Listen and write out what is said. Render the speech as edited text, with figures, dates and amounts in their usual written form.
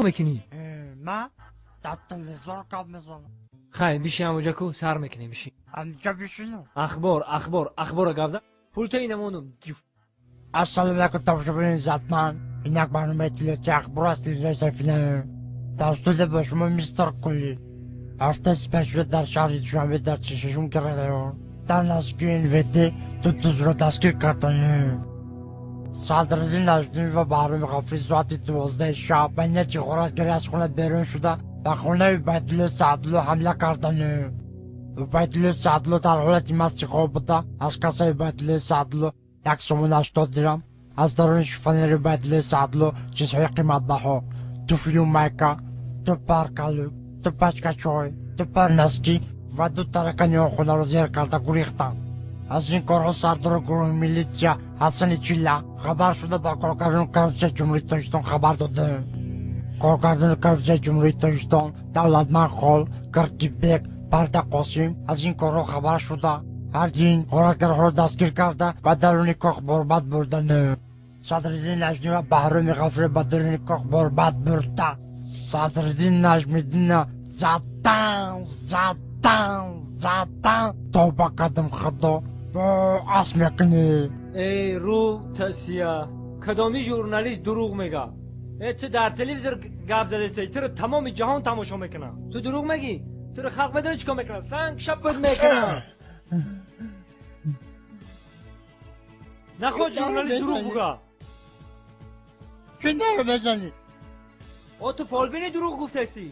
کو میکنی؟ من در تلویزیون کار میزنم. خیلی بیشی همونجا کو سر میکنی بیشی. همینجا بشینم. اخبار گفته. پول تو اینمونم. السلام علیکم تماشاگران عزتمند. اینک برنامه تلویزیون اخبار است تلویزیون توسط به شما میستر کلی. هفته سپشل در شهر دوشنبه در چششون کرده در نزدیکی NVD دوز را دستگیر کردند. صدراعظم نجمی و بهرام غفوری ساعت 12 شب به نیت غارتگری از خانه بیرون شده به خانه عبیدالله سعدلو حمله کردند. عبیدالله سعدلو در حالت مست خواب بوده. از کاسه عبیدالله سعدلو 180 درم، از درون شوفانیر عبیدالله سعدلو چیزهای قیمت بها، دو فیلم میکا، دو پرکالو، دو پچکه چای، دو پرنسکی و دو ترکانی خونه را زیر کرده گریختند. از این کارها سردار گروه میلیسیا حسن چیلا خبر شده با کارگردان کربسه جمهوری تاجیکستان خبر داده. کارگردان کربسه جمهوری تاجیکستان دولتمند خال کرکیبک پرده قاسم از این کارها خبر شده. هرچین غارتگرها را دستگیر کرده و درون کاخ برباد بردن. صدراعظم نجمی و بهرام غفوری به درون کاخ برباد برده. صدراعظم نجمیدین زدن تا با قدم خدا و اس میکنی. ای رو تسیا کدامی ژورنالیست دروغ میگه؟ تو در تلویزیون گپ زده استی تو رو تمام جهان تماشا میکنه. تو دروغ میگی؟ تو رو خلق بدون چیکار میکنه؟ سنگ شپت میکنه. نخود ژورنالیست دروغ بگه. چه نرو بزنی؟ تو فالبینی دروغ گفته استی.